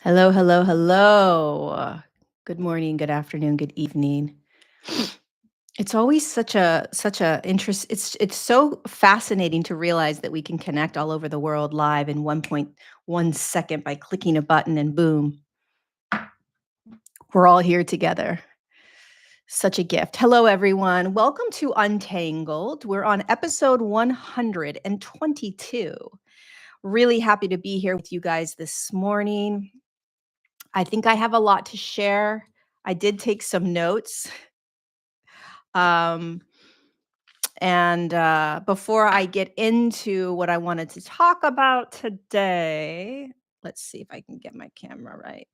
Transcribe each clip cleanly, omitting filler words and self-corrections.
Hello, hello, hello. Good morning, good afternoon, good evening. It's always such a interest. It's so fascinating to realize that we can connect all over the world live in 1.1 second by clicking a button and boom, we're all here together. Such a gift. Hello, everyone. Welcome to Untangled. We're on episode 122. Really happy to be here with you guys this morning. I think I have a lot to share. I did take some notes. Um, and before I get into what I wanted to talk about today, let's see if I can get my camera right.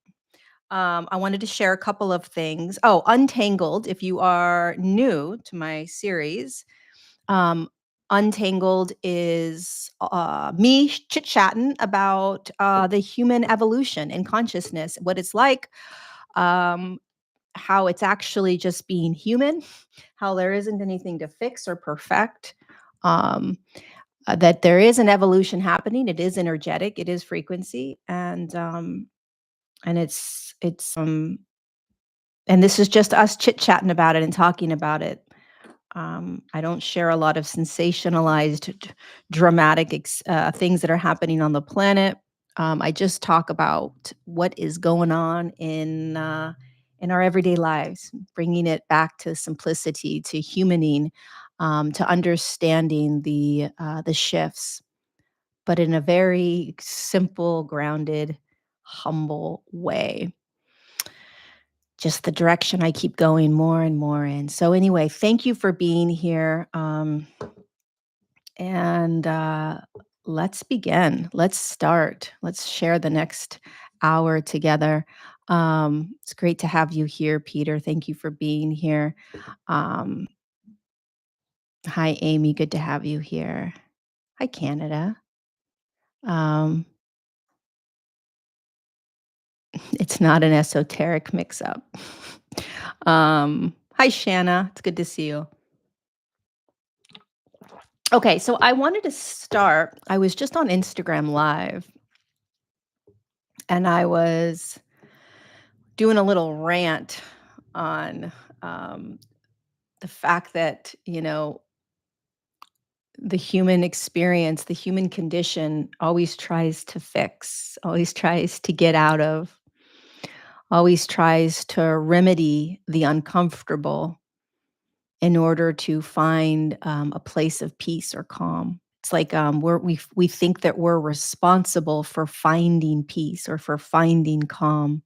I wanted to share a couple of things. Oh, Untangled, if you are new to my series, um, Untangled is me chit chatting about the human evolution and consciousness, what it's like, um, how it's actually just being human, how there isn't anything to fix or perfect, um, that there is an evolution happening. It is energetic, it is frequency, and and this is just us chit chatting about it and talking about it. I don't share a lot of sensationalized, dramatic things that are happening on the planet. I just talk about what is going on in our everyday lives, bringing it back to simplicity, to humaning, to understanding the shifts, but in a very simple, grounded, humble way. Just the direction I keep going more and more in. So anyway, thank you for being here. And let's begin. Let's start. Let's share the next hour together. It's great to have you here, Peter. Thank you for being here. Um, Hi, Amy. Good to have you here. Hi, Canada. Um, it's not an esoteric mix up. Hi, Shanna. It's good to see you. Okay, so I wanted to start. I was just on Instagram Live and I was doing a little rant on the fact that, the human experience, the human condition always tries to fix, always tries to get out of, always tries to remedy the uncomfortable in order to find a place of peace or calm. It's like we think that we're responsible for finding peace or for finding calm.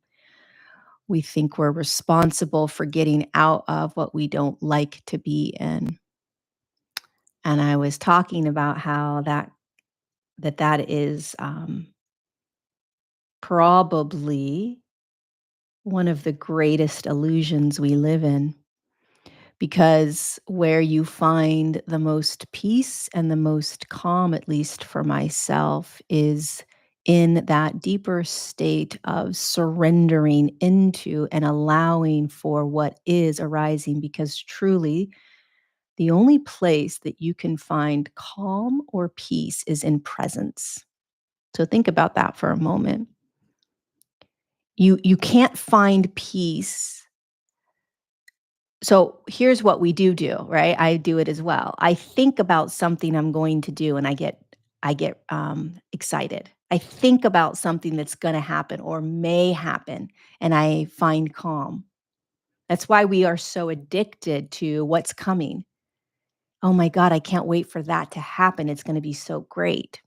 We think we're responsible for getting out of what we don't like to be in. And I was talking about how that is probably one of the greatest illusions we live in, because where you find the most peace and the most calm, at least for myself, is in that deeper state of surrendering into and allowing for what is arising, because truly the only place that you can find calm or peace is in presence. So think about that for a moment. You can't find peace. So here's what we do, right? I do it as well. I think about something I'm going to do and I get excited. I think about something that's going to happen or may happen and I find calm. That's why we are so addicted to what's coming. Oh my God, I can't wait for that to happen. It's going to be so great.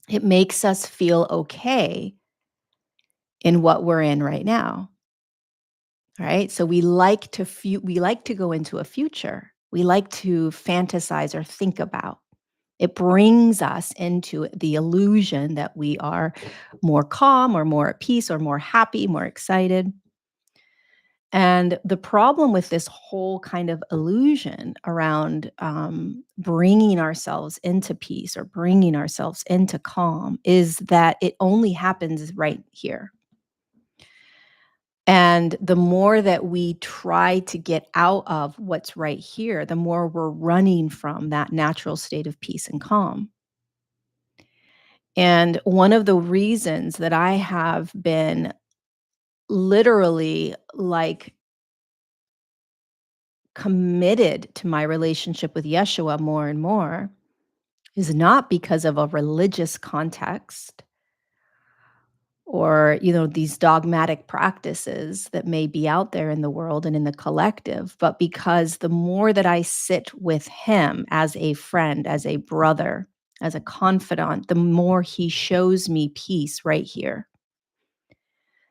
It makes us feel okay in what we're in right now. Right? So we like to go into a future. We like to fantasize or think about. It brings us into the illusion that we are more calm or more at peace or more happy, more excited. And the problem with this whole kind of illusion around bringing ourselves into peace or bringing ourselves into calm is that it only happens right here. And the more that we try to get out of what's right here, the more we're running from that natural state of peace and calm. And one of the reasons that I have been literally, like, committed to my relationship with Yeshua more and more is not because of a religious context or, these dogmatic practices that may be out there in the world and in the collective, but because the more that I sit with him as a friend, as a brother, as a confidant, the more he shows me peace right here.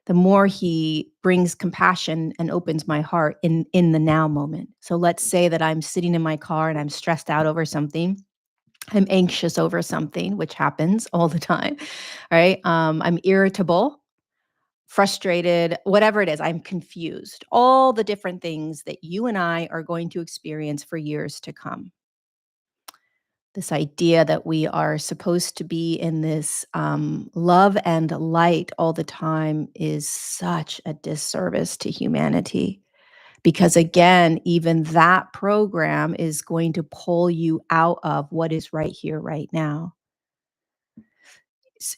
The more he brings compassion and opens my heart in the now moment. So let's say that I'm sitting in my car and I'm stressed out over something. I'm anxious over something, which happens all the time, right? I'm irritable, frustrated, whatever it is, I'm confused. All the different things that you and I are going to experience for years to come. This idea that we are supposed to be in this love and light all the time is such a disservice to humanity. Because again, even that program is going to pull you out of what is right here, right now.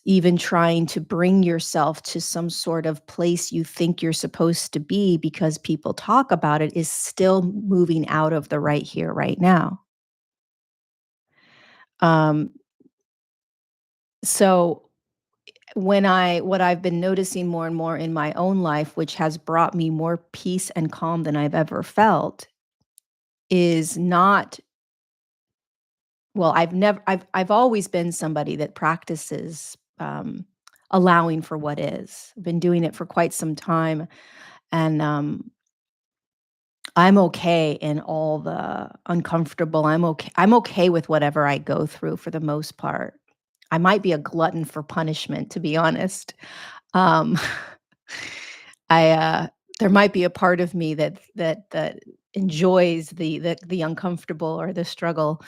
Even trying to bring yourself to some sort of place you think you're supposed to be because people talk about it is still moving out of the right here, right now. Um, so what I've been noticing more and more in my own life, which has brought me more peace and calm than I've ever felt, is not well, I've always been somebody that practices allowing for what is. I've been doing it for quite some time, and I'm okay in all the uncomfortable. I'm okay with whatever I go through for the most part. I might be a glutton for punishment, to be honest. Um, I there might be a part of me that enjoys the uncomfortable or the struggle,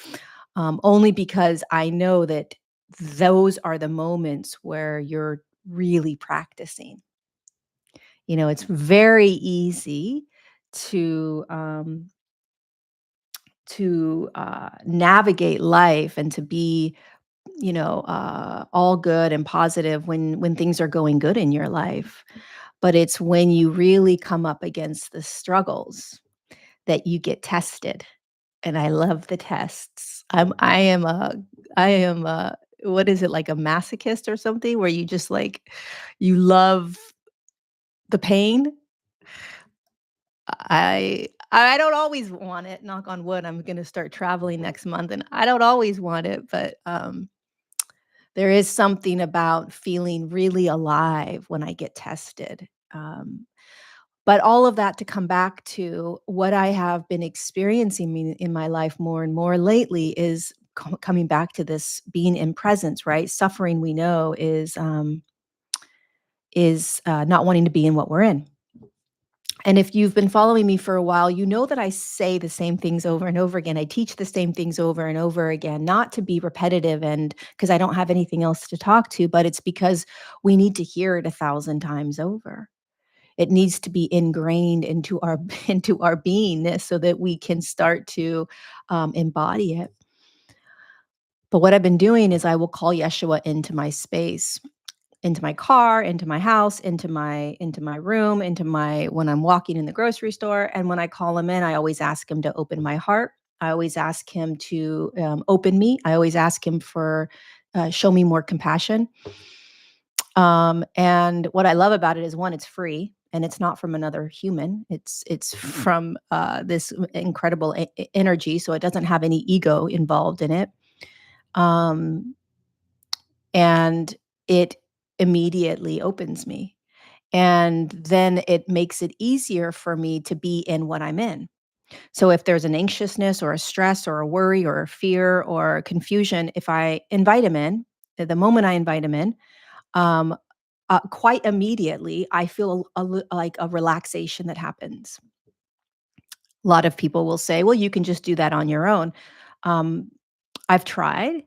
only because I know that those are the moments where you're really practicing. It's very easy to navigate life and to be all good and positive when things are going good in your life, but it's when you really come up against the struggles that you get tested. And I love the tests. I am a what is it, like a masochist or something, where you just, like, you love the pain? I don't always want it, knock on wood. I'm gonna start traveling next month, and I don't always want it, but, there is something about feeling really alive when I get tested. But all of that to come back to what I have been experiencing in my life more and more lately is coming back to this being in presence, right? Suffering, we know, is not wanting to be in what we're in. And if you've been following me for a while, you know that I say the same things over and over again. I teach the same things over and over again, not to be repetitive and because I don't have anything else to talk to, but it's because we need to hear it 1,000 times over. It needs to be ingrained into our into our beingness so that we can start to embody it. But what I've been doing is I will call Yeshua into my space, into my car, into my house, into my room, into my when I'm walking in the grocery store, and when I call him in, I always ask him to open my heart. I always ask him to open me. I always ask him for show me more compassion. And what I love about it is one, it's free and it's not from another human. It's from this incredible energy, so it doesn't have any ego involved in it. Um, and it immediately opens me. And then it makes it easier for me to be in what I'm in. So if there's an anxiousness or a stress or a worry or a fear or confusion, if I invite him in, the moment I invite him in, um, quite immediately, I feel like a relaxation that happens. A lot of people will say, "Well, you can just do that on your own." Um, I've tried,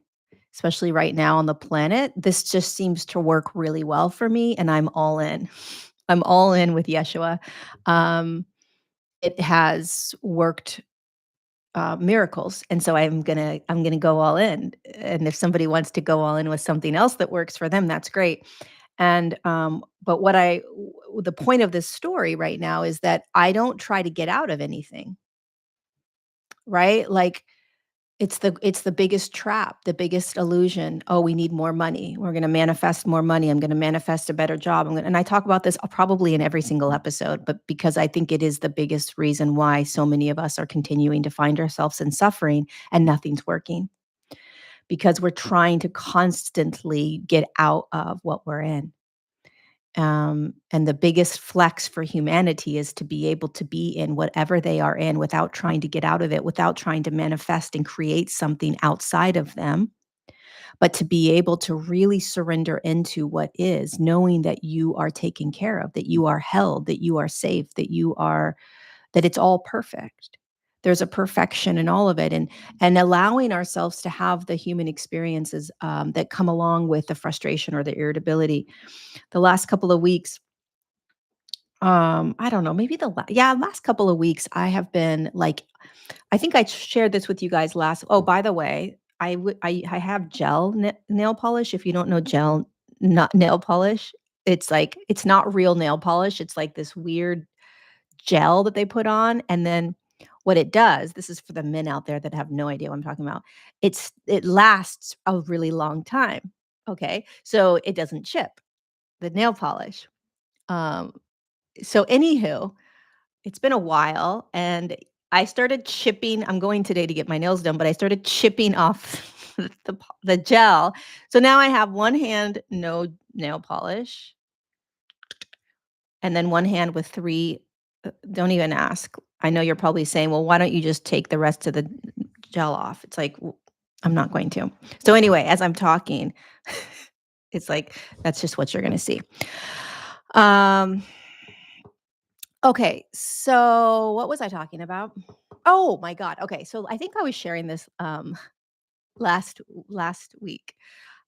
especially right now on the planet. This just seems to work really well for me, and I'm all in. I'm all in with Yeshua. Um, it has worked miracles, and so I'm gonna go all in. And if somebody wants to go all in with something else that works for them, that's great. And but the point of this story right now is that I don't try to get out of anything, right? Like it's the biggest trap, the biggest illusion. Oh, we need more money. We're going to manifest more money. I'm going to manifest a better job. And I talk about this probably in every single episode, but because I think it is the biggest reason why so many of us are continuing to find ourselves in suffering and nothing's working, because we're trying to constantly get out of what we're in. And the biggest flex for humanity is to be able to be in whatever they are in without trying to get out of it, without trying to manifest and create something outside of them, but to be able to really surrender into what is, knowing that you are taken care of, that you are held, that you are safe, that it's all perfect. There's a perfection in all of it, and allowing ourselves to have the human experiences that come along with the frustration or the irritability. The last couple of weeks, I don't know, maybe last couple of weeks, I have been like, I think I shared this with you guys last. Oh, by the way, I have gel nail polish. If you don't know gel not nail polish, it's like it's not real nail polish. It's like this weird gel that they put on, and then what it does, this is for the men out there that have no idea what I'm talking about. It lasts a really long time. Okay, so it doesn't chip the nail polish. Um, so anywho, it's been a while, and I started chipping. I'm going today to get my nails done, but I started chipping off the gel. So now I have one hand, no nail polish, and then one hand with three. Don't even ask. I know you're probably saying, well, why don't you just take the rest of the gel off? It's like, I'm not going to. So anyway, as I'm talking, it's like, that's just what you're going to see. Um, Okay, so what was I talking about? Oh my god. Okay, so I think I was sharing this last week.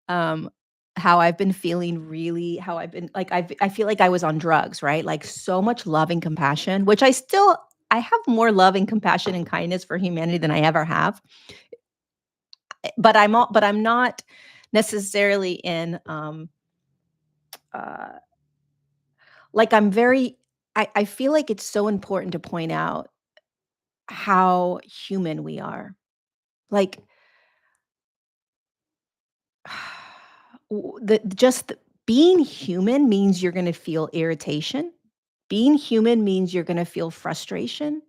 Um how I've been feeling really how I've been like I feel like I was on drugs, right? Like so much love and compassion, which I have more love and compassion and kindness for humanity than I ever have. But I'm not necessarily in uh like I'm very I feel like it's so important to point out how human we are. Like, being human means you're gonna feel irritation. Being human means you're gonna feel frustration.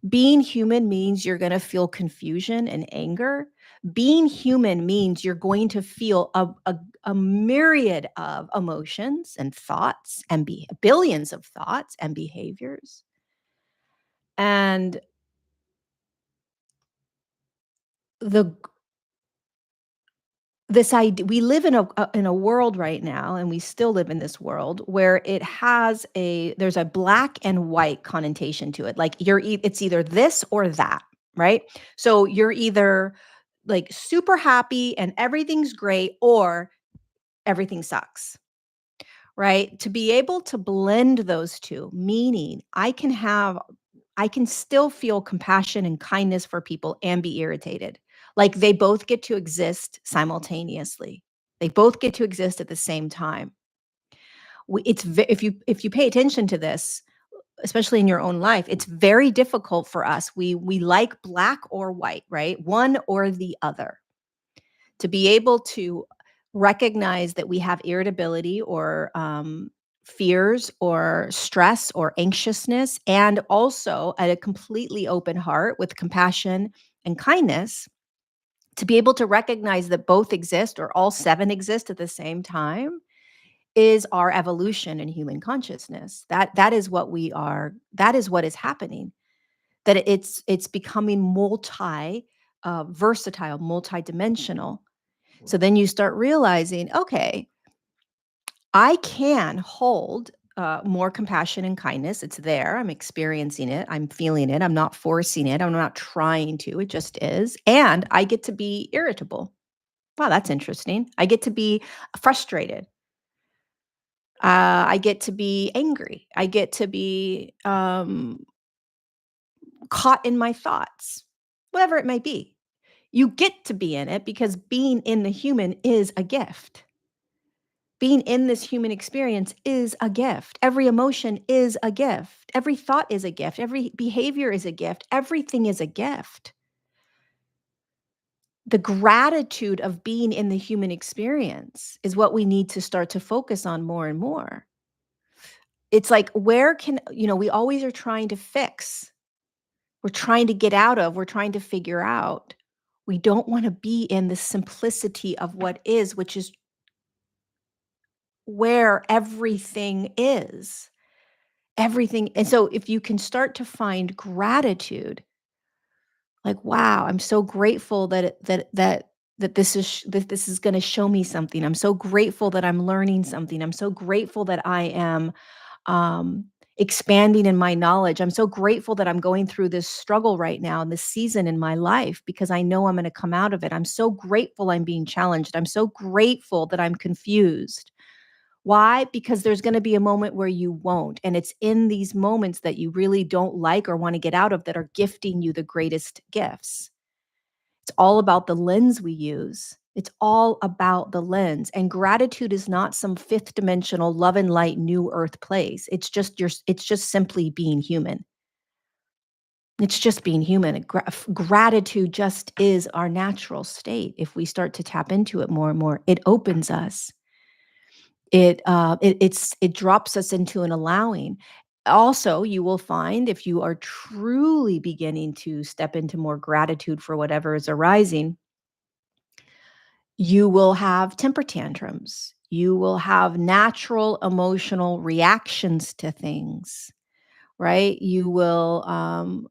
Being human means you're gonna feel confusion and anger. Being human means you're going to feel a myriad of emotions and thoughts and billions of thoughts and behaviors. And the This idea, we live in a world right now, and we still live in this world where there's a black and white connotation to it. Like it's either this or that, right? So you're either like super happy and everything's great, or everything sucks, right? To be able to blend those two, meaning I can still feel compassion and kindness for people and be irritated. Like they both get to exist simultaneously. They both get to exist at the same time. If you pay attention to this, especially in your own life, it's very difficult for us. We like black or white, right? One or the other. To be able to recognize that we have irritability or fears or stress or anxiousness, and also at a completely open heart with compassion and kindness, to be able to recognize that both exist or all seven exist at the same time is our evolution in human consciousness. That is what we are. That is what is happening. That it's becoming versatile, multidimensional. So then you start realizing, okay, I can hold more compassion and kindness. It's there. I'm experiencing it. I'm feeling it. I'm not forcing it. I'm not trying to. It just is. And I get to be irritable. Wow, that's interesting. I get to be frustrated. I get to be angry. I get to be caught in my thoughts. whatever it may be. You get to be in it because being in the human is a gift. Being in this human experience is a gift. Every emotion is a gift. Every thought is a gift. Every behavior is a gift. Everything is a gift. The gratitude of being in the human experience is what we need to start to focus on more and more. It's like, where can, we always are trying to fix, we're trying to get out of, we're trying to figure out. We don't want to be in the simplicity of what is, which is where everything is. Everything. And so if you can start to find gratitude, like, wow, I'm so grateful that this is going to show me something. I'm so grateful that I'm learning something. I'm so grateful that I am um, expanding in my knowledge. I'm so grateful that I'm going through this struggle right now in this season in my life because I know I'm going to come out of it. I'm so grateful I'm being challenged. I'm so grateful that I'm confused. Why? Because there's going to be a moment where you won't. And it's in these moments that you really don't like or want to get out of that are gifting you the greatest gifts. It's all about the lens we use. It's all about the lens. And gratitude is not some fifth dimensional love and light new earth place. It's just simply being human. It's just being human. Gratitude just is our natural state. If we start to tap into it more and more, it opens us. It drops us into an allowing. Also, you will find if you are truly beginning to step into more gratitude for whatever is arising, you will have temper tantrums. You will have natural emotional reactions to things, right? You will,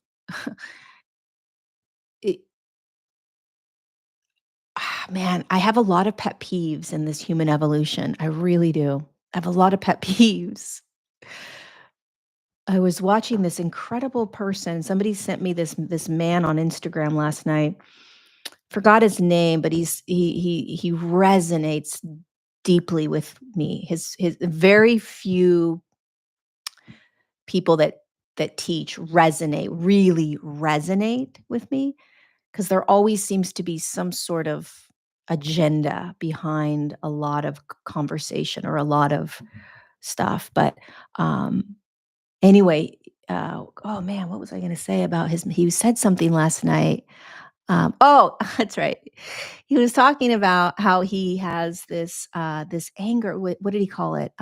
it, man, I have a lot of pet peeves in this human evolution. I really do. I have a lot of pet peeves. I was watching this incredible person. Somebody sent me this man on Instagram last night. Forgot his name, but he resonates deeply with me. His very few people that teach really resonate with me because there always seems to be some sort of agenda behind a lot of conversation or a lot of stuff. But anyway, oh man, what was I gonna say about he said something last night. Oh, that's right. He was talking about how he has this anger. What did he call it?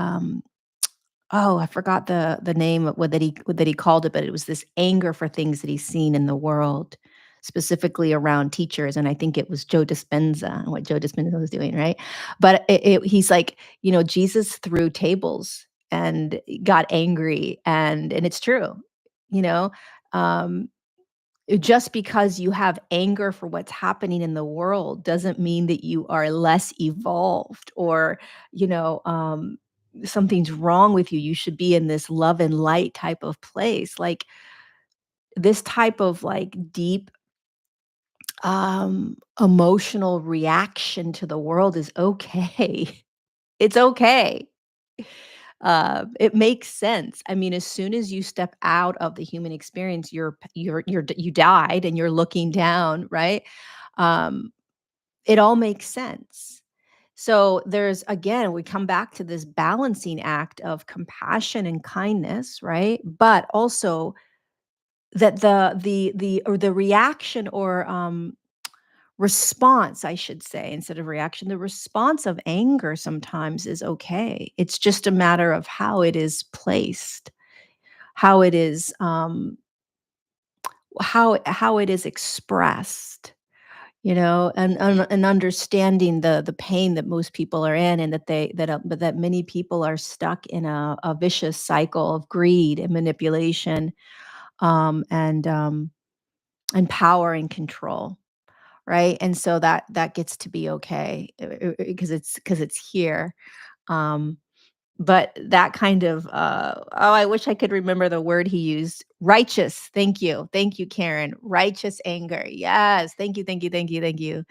Oh, I forgot the name of what he called it, but it was this anger for things that he's seen in the world, specifically around teachers, and I think it was Joe Dispenza and what Joe Dispenza was doing, right? But he's like, Jesus threw tables and got angry, and it's true, you know. Um, just because you have anger for what's happening in the world doesn't mean that you are less evolved or, you know, um, something's wrong with you. You should be in this love and light type of place. Like this type of like deep emotional reaction to the world is okay. It's okay. It makes sense. I mean, as soon as you step out of the human experience, you died and you're looking down, right? Um, it all makes sense. So there's again, we come back to this balancing act of compassion and kindness, right? But also that the reaction or response, I should say, instead of reaction, the response of anger sometimes is okay. It's just a matter of how it is placed, how it is, how it is expressed, and understanding the pain that most people are in, and but that many people are stuck in a vicious cycle of greed and manipulation, um, and um, and power and control. Right? And so that gets to be okay, because it's here. Um, but that kind of, oh, I wish I could remember the word he used. Righteous. Thank you. Thank you, Karen. Righteous anger. Yes. Thank you, thank you, thank you, thank you.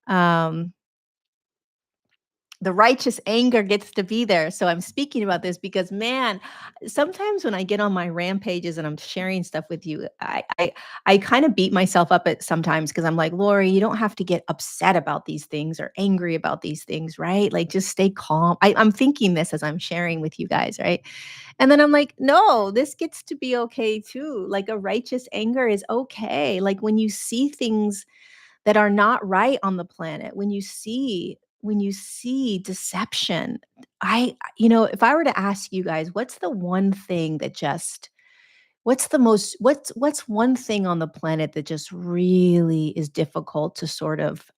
Um, The righteous anger gets to be there. So I'm speaking about this because, man, sometimes when I get on my rampages and I'm sharing stuff with you, I kind of beat myself up at sometimes because I'm like, Lori, you don't have to get upset about these things or angry about these things, right? Like, just stay calm. I'm thinking this as I'm sharing with you guys, right? And then I'm like, no, this gets to be okay too. Like, a righteous anger is okay. Like, when you see things that are not right on the planet, when you see deception, if I were to ask you guys, what's the one thing that just what's one thing on the planet that just really is difficult to sort of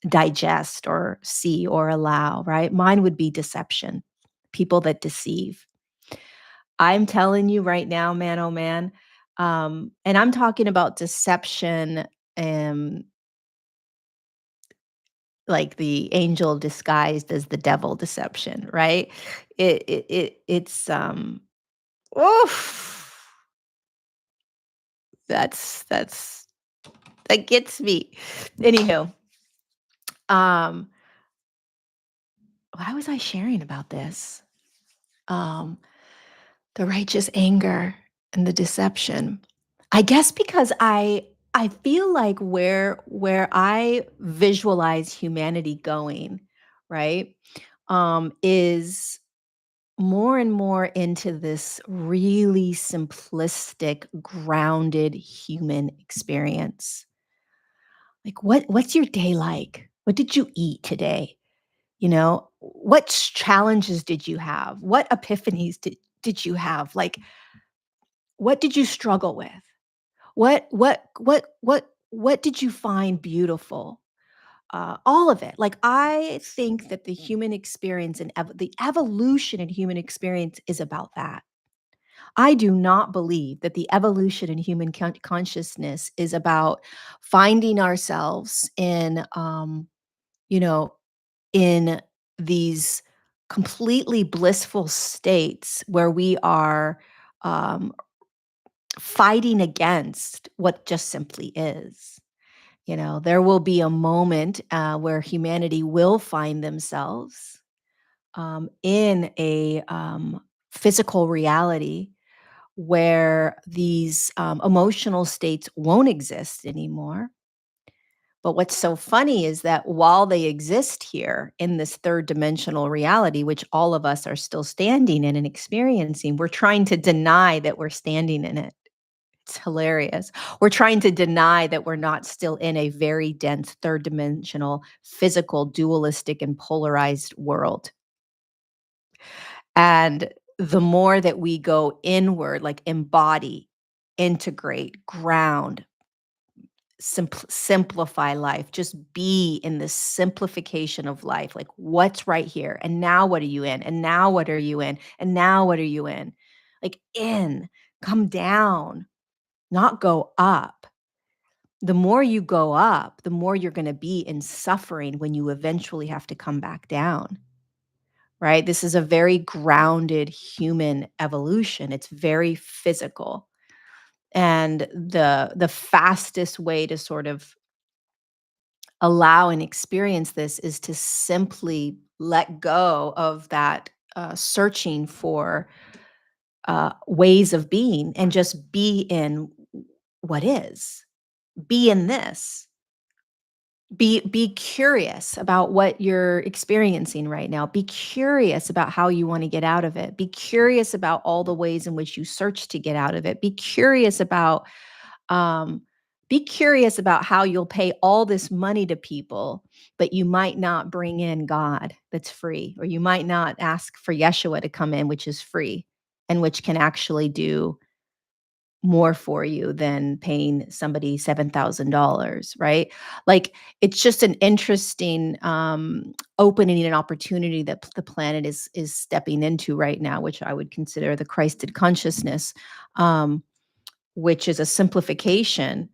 digest or see or allow, right? Mine would be deception, people that deceive. I'm telling you right now, man, oh man, and I'm talking about deception, um, like the angel disguised as the devil deception, right? It's oof, that's that gets me. Anywho, um, why was I sharing about this? Um, the righteous anger and the deception. I guess because I feel like where I visualize humanity going, right, is more and more into this really simplistic, grounded human experience. Like, what's your day like? What did you eat today? What challenges did you have? What epiphanies did you have? Like, what did you struggle with? What did you find beautiful? All of it. Like, I think that the human experience and the evolution in human experience is about that. I do not believe that the evolution in human consciousness is about finding ourselves you know, in these completely blissful states where we are um, fighting against what just simply is. There will be a moment where humanity will find themselves in a physical reality where these emotional states won't exist anymore. But what's so funny is that while they exist here in this third dimensional reality, which all of us are still standing in and experiencing, we're trying to deny that we're standing in it. It's hilarious. We're trying to deny that we're not still in a very dense third dimensional, physical, dualistic, and polarized world. And the more that we go inward, like embody, integrate, ground, simplify life, just be in the simplification of life. Like, what's right here? And now what are you in? And now what are you in? And now what are you in? Like, come down, not go up. The more you go up, the more you're going to be in suffering when you eventually have to come back down. Right? This is a very grounded human evolution. It's very physical. And the fastest way to sort of allow and experience this is to simply let go of that searching for ways of being and just be in what is. Be in this. Be curious about what you're experiencing right now. Be curious about how you want to get out of it. Be curious about all the ways in which you search to get out of it. Um, be curious about how you'll pay all this money to people, but you might not bring in God that's free, or you might not ask for Yeshua to come in, which is free and which can actually do more for you than paying somebody $7,000, right? Like, it's just an interesting opening and opportunity that the planet is stepping into right now, which I would consider the Christed consciousness, um, which is a simplification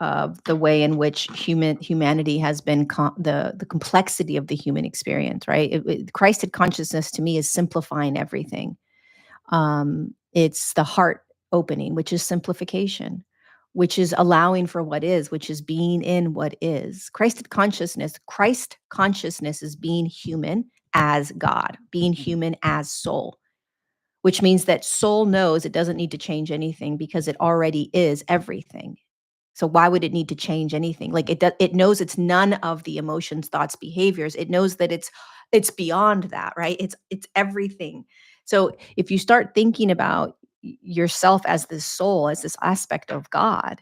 of the way in which humanity has been the complexity of the human experience, right? Christed consciousness to me is simplifying everything. It's the heart opening, which is simplification. which is allowing for what is, which is being in what is. Christ consciousness is being human as God, being human as soul, which means that soul knows it doesn't need to change anything because it already is everything. So why would it need to change anything? Like it knows it's none of the emotions, thoughts, behaviors. It knows that it's beyond that, right? It's everything. So if you start thinking about yourself as this soul, as this aspect of God,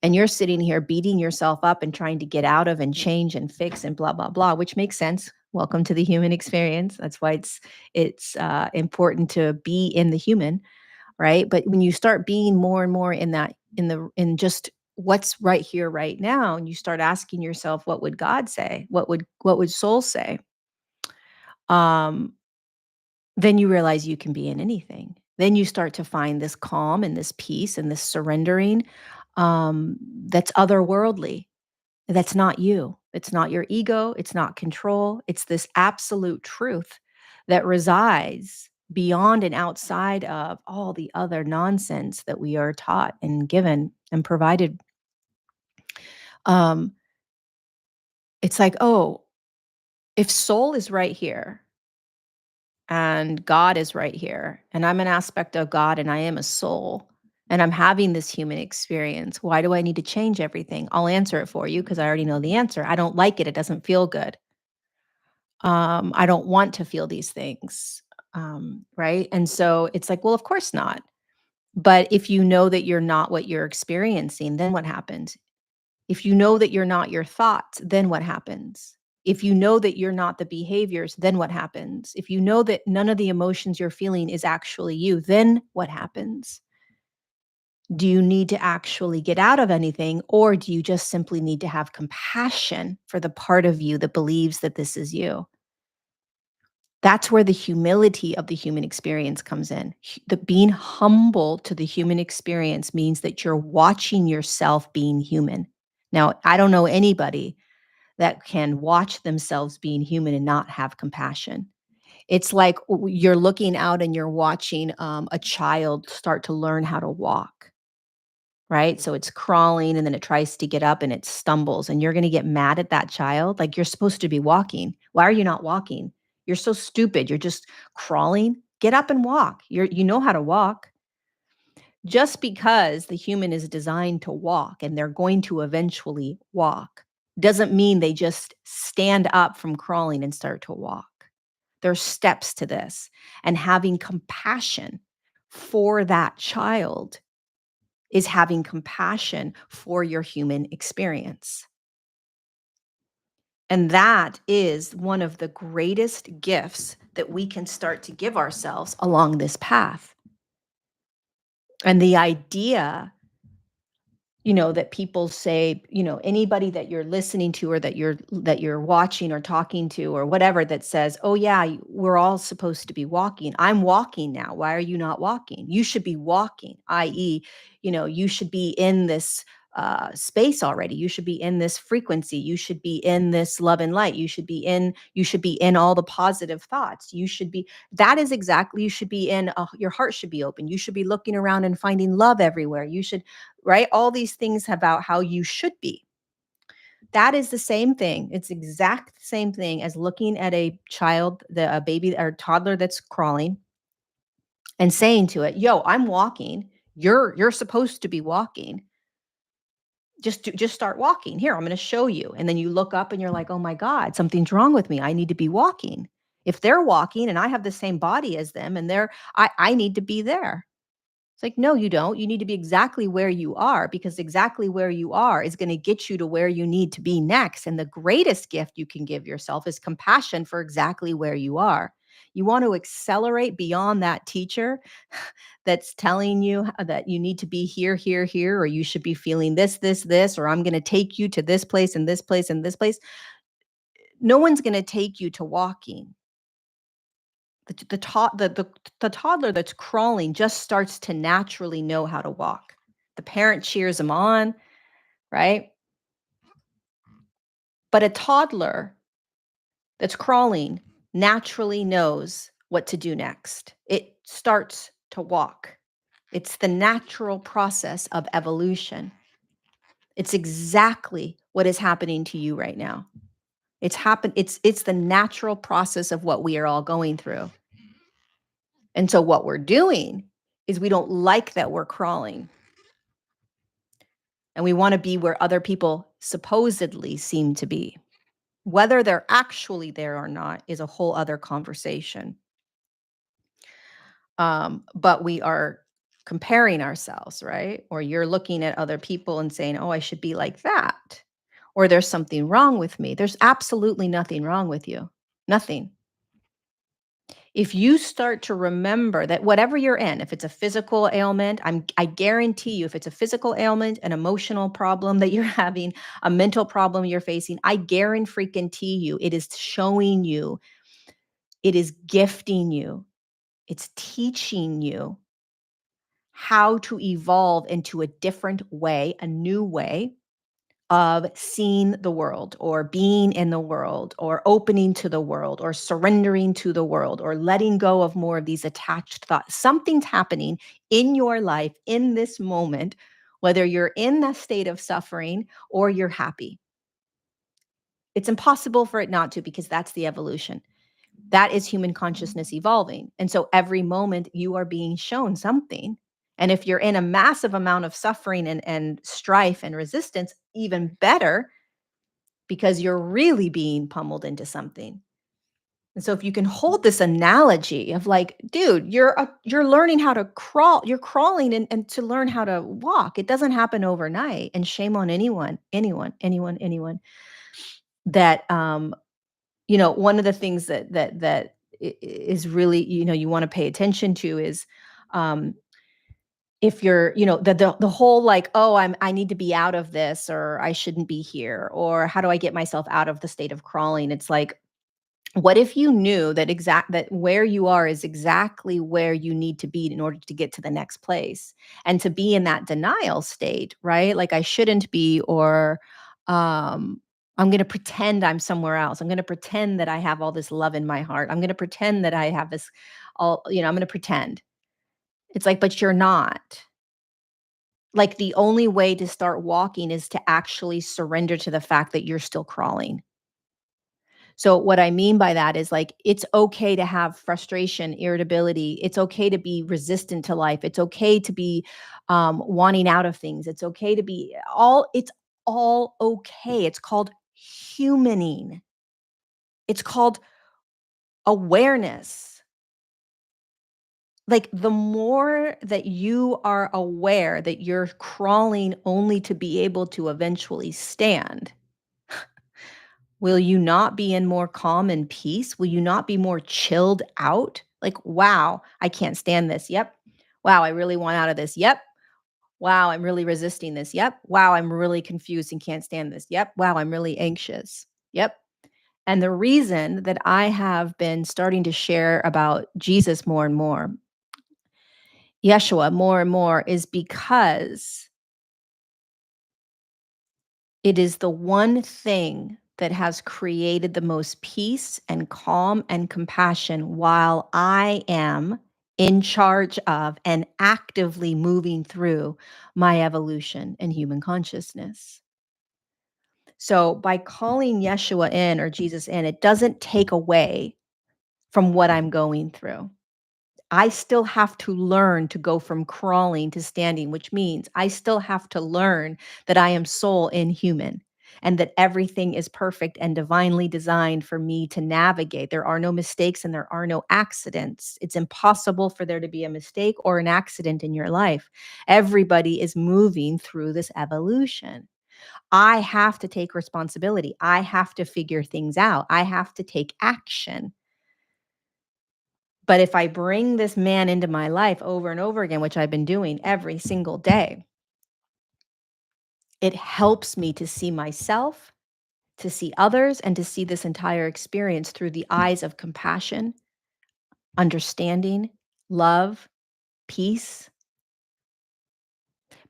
and you're sitting here beating yourself up and trying to get out of and change and fix and blah blah blah, which makes sense. Welcome to the human experience. That's why it's important to be in the human, right? But when you start being more and more in that, in just what's right here, right now, and you start asking yourself, what would God say? What would soul say? Um, then you realize you can be in anything. Then you start to find this calm and this peace and this surrendering that's otherworldly. That's not you. It's not your ego. It's not control. It's this absolute truth that resides beyond and outside of all the other nonsense that we are taught and given and provided. Um, it's like, oh, if soul is right here and God is right here, and I'm an aspect of God and I am a soul, and I'm having this human experience, why do I need to change everything? I'll answer it for you because I already know the answer. I don't like it. It doesn't feel good. I don't want to feel these things. Right. And so it's like, well, of course not. But if you know that you're not what you're experiencing, then what happens? If you know that you're not your thoughts, then what happens? If you know that you're not the behaviors, then what happens? If you know that none of the emotions you're feeling is actually you, then what happens? Do you need to actually get out of anything, or do you just simply need to have compassion for the part of you that believes that this is you? That's where the humility of the human experience comes in. The being humble to the human experience means that you're watching yourself being human. Now, I don't know anybody that can watch themselves being human and not have compassion. It's like you're looking out and you're watching a child start to learn how to walk. Right? So it's crawling and then it tries to get up and it stumbles, and you're gonna get mad at that child, like, "You're supposed to be walking. Why are you not walking? You're so stupid. You're just crawling. Get up and walk. You know how to walk." Just because the human is designed to walk and they're going to eventually walk, doesn't mean they just stand up from crawling and start to walk. There's steps to this, and having compassion for that child is having compassion for your human experience. And that is one of the greatest gifts that we can start to give ourselves along this path. And the idea, that people say, anybody that you're listening to or that you're watching or talking to or whatever that says, "Oh yeah, we're all supposed to be walking. I'm walking now. Why are you not walking? You should be walking," i.e., you should be in this space already. You should be in this frequency. You should be in this love and light. You should be in all the positive thoughts. That is exactly, you should be in, your heart should be open. You should be looking around and finding love everywhere. You should, right? All these things about how you should be. That is the same thing. It's exact same thing as looking at a child, a baby or toddler that's crawling and saying to it, "Yo, I'm walking. You're supposed to be walking. Just start walking. Here, I'm going to show you." And then you look up and you're like, "Oh my God, something's wrong with me. I need to be walking. If they're walking and I have the same body as them and I need to be there." It's like, no, you don't. You need to be exactly where you are, because exactly where you are is going to get you to where you need to be next. And the greatest gift you can give yourself is compassion for exactly where you are. You want to accelerate beyond that teacher that's telling you that you need to be here, here, here, or you should be feeling this, this, this, or I'm going to take you to this place and this place and this place. No one's going to take you to walking. The toddler that's crawling just starts to naturally know how to walk. The parent cheers them on, right? But a toddler that's crawling naturally knows what to do next. It starts to walk. It's the natural process of evolution. It's exactly what is happening to you right now. It's the natural process of what we are all going through. And so what we're doing is we don't like that we're crawling. And we want to be where other people supposedly seem to be. Whether they're actually there or not is a whole other conversation. But we are comparing ourselves, right? Or you're looking at other people and saying, oh, I should be like that. Or there's something wrong with me. There's absolutely nothing wrong with you. Nothing. If you start to remember that whatever you're in, if it's a physical ailment, I guarantee you, if it's a physical ailment, an emotional problem that you're having, a mental problem you're facing, I guarantee you, it is showing you, it is gifting you, it's teaching you how to evolve into a different way, a new way of seeing the world or being in the world or opening to the world or surrendering to the world or letting go of more of these attached thoughts. Something's happening in your life in this moment, whether you're in that state of suffering or you're happy. It's impossible for it not to, because that's the evolution. That is human consciousness evolving. And so every moment you are being shown something. And if you're in a massive amount of suffering and strife and resistance, even better, because you're really being pummeled into something. And so if you can hold this analogy of like, dude, you're learning how to crawl, you're crawling and to learn how to walk. It doesn't happen overnight. And shame on anyone that one of the things that is really, you want to pay attention to is um if you're, the whole like, oh, I need to be out of this, or I shouldn't be here, or how do I get myself out of the state of crawling? It's like, what if you knew that where you are is exactly where you need to be in order to get to the next place, and to be in that denial state, right? Like I shouldn't be, or I'm going to pretend I'm somewhere else. I'm going to pretend that I have all this love in my heart. I'm going to pretend that I have this I'm going to pretend. It's like, but you're not. Like, the only way to start walking is to actually surrender to the fact that you're still crawling. So what I mean by that is, like, it's okay to have frustration, irritability. It's okay to be resistant to life. It's okay to be wanting out of things. It's all okay. It's called humaning. It's called awareness. Like, the more that you are aware that you're crawling only to be able to eventually stand, will you not be in more calm and peace? Will you not be more chilled out? Like, wow, I can't stand this. Yep. Wow, I really want out of this. Yep. Wow, I'm really resisting this. Yep. Wow, I'm really confused and can't stand this. Yep. Wow, I'm really anxious. Yep. And the reason that I have been starting to share about Jesus more and more, Yeshua more and more, is because it is the one thing that has created the most peace and calm and compassion while I am in charge of and actively moving through my evolution in human consciousness. So by calling Yeshua in, or Jesus in, it doesn't take away from what I'm going through. I still have to learn to go from crawling to standing, which means I still have to learn that I am soul in human, and that everything is perfect and divinely designed for me to navigate. There are no mistakes and there are no accidents. It's impossible for there to be a mistake or an accident in your life. Everybody is moving through this evolution. I have to take responsibility. I have to figure things out. I have to take action. But if I bring this man into my life over and over again, which I've been doing every single day, it helps me to see myself, to see others, and to see this entire experience through the eyes of compassion, understanding, love, peace.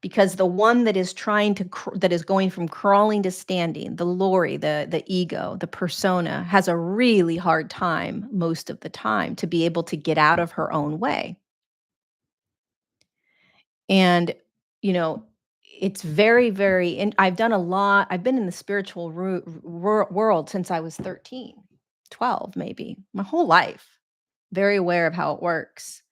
Because the one that is that is going from crawling to standing, the Lori, the ego, the persona, has a really hard time most of the time to be able to get out of her own way. And, you know, it's very, very and I've done a lot. I've been in the spiritual world since I was 13, 12, maybe, my whole life. Very aware of how it works.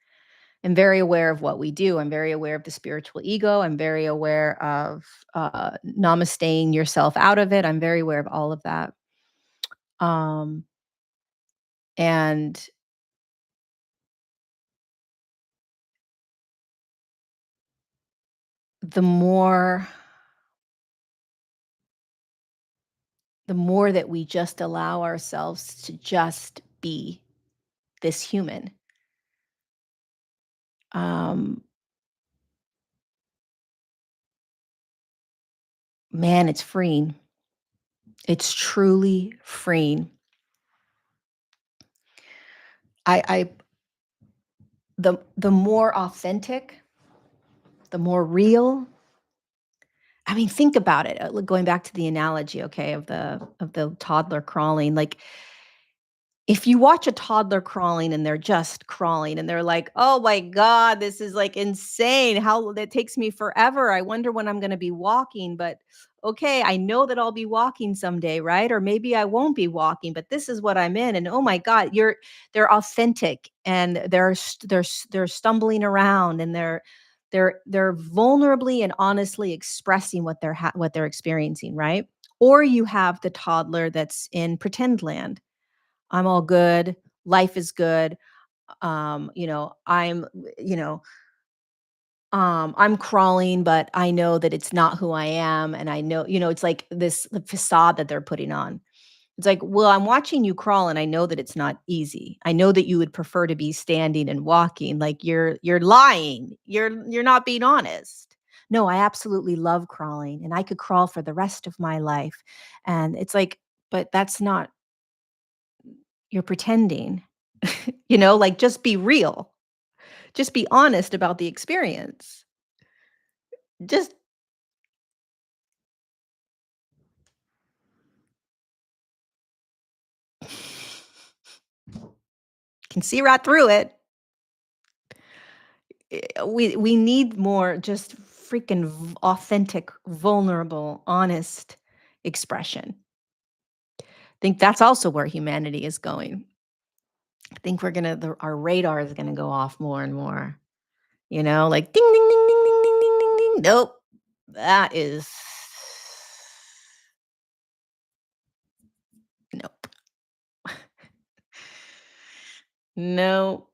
I'm very aware of what we do. I'm very aware of the spiritual ego. I'm very aware of namasteing yourself out of it. I'm very aware of all of that. Um, and the more the more that we just allow ourselves to just be this human, um, man, it's freeing. It's truly freeing. I the more authentic, the more real. I mean, think about it. Going back to the analogy, okay, of the toddler crawling. Like, if you watch a toddler crawling and they're just crawling and they're like, "Oh my god, this is, like, insane. How that takes me forever. I wonder when I'm gonna be walking, but okay, I know that I'll be walking someday, right? Or maybe I won't be walking, but this is what I'm in, and oh my god, they're authentic and they're stumbling around and they're vulnerably and honestly expressing what they're experiencing, right? Or you have the toddler that's in pretend land. I'm all good. Life is good. I'm, you know, I'm crawling, but I know that it's not who I am. And I know, it's like this the facade that they're putting on. It's like, well, I'm watching you crawl and I know that it's not easy. I know that you would prefer to be standing and walking. Like you're lying. You're not being honest. No, I absolutely love crawling and I could crawl for the rest of my life. And it's like, but that's not you're pretending. Like, just be real. Just be honest about the experience. Just can see right through it. We need more just freaking authentic, vulnerable, honest expression. I think that's also where humanity is going. I think our radar is gonna go off more and more, like ding, ding, ding, ding, ding, ding, ding, ding, ding. Nope. That is nope. No,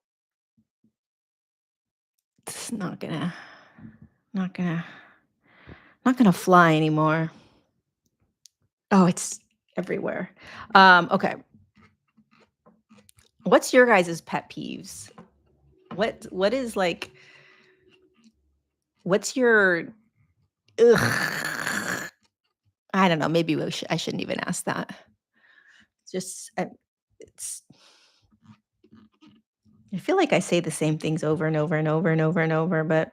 it's not gonna not gonna fly anymore. Oh, it's everywhere. Okay. What's your guys' pet peeves? What is like what's your ugh, I don't know, maybe I shouldn't even ask that. Just it's I feel like I say the same things over and over and over and over and over, but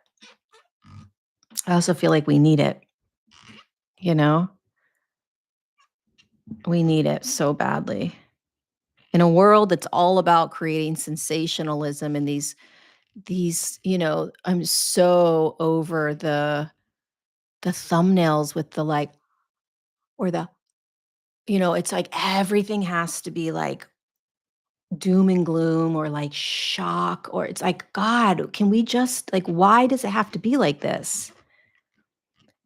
I also feel like we need it, you know? We need it so badly. In a world that's all about creating sensationalism and I'm so over the thumbnails with the like or the it's like everything has to be like doom and gloom or like shock or it's like god, can we just like why does it have to be like this?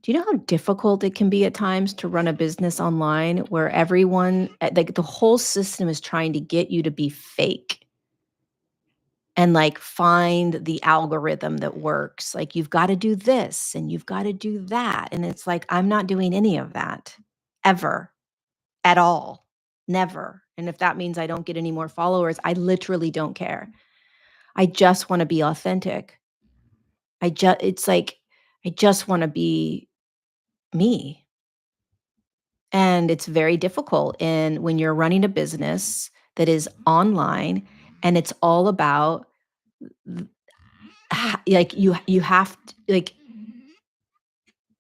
Do you know how difficult it can be at times to run a business online where everyone like the whole system is trying to get you to be fake and like find the algorithm that works. Like you've got to do this and you've got to do that. And it's like, I'm not doing any of that ever at all. Never. And if that means I don't get any more followers, I literally don't care. I just want to be authentic. It's like, I just want to be me. And it's very difficult. And when you're running a business that is online and it's all about like you have to, like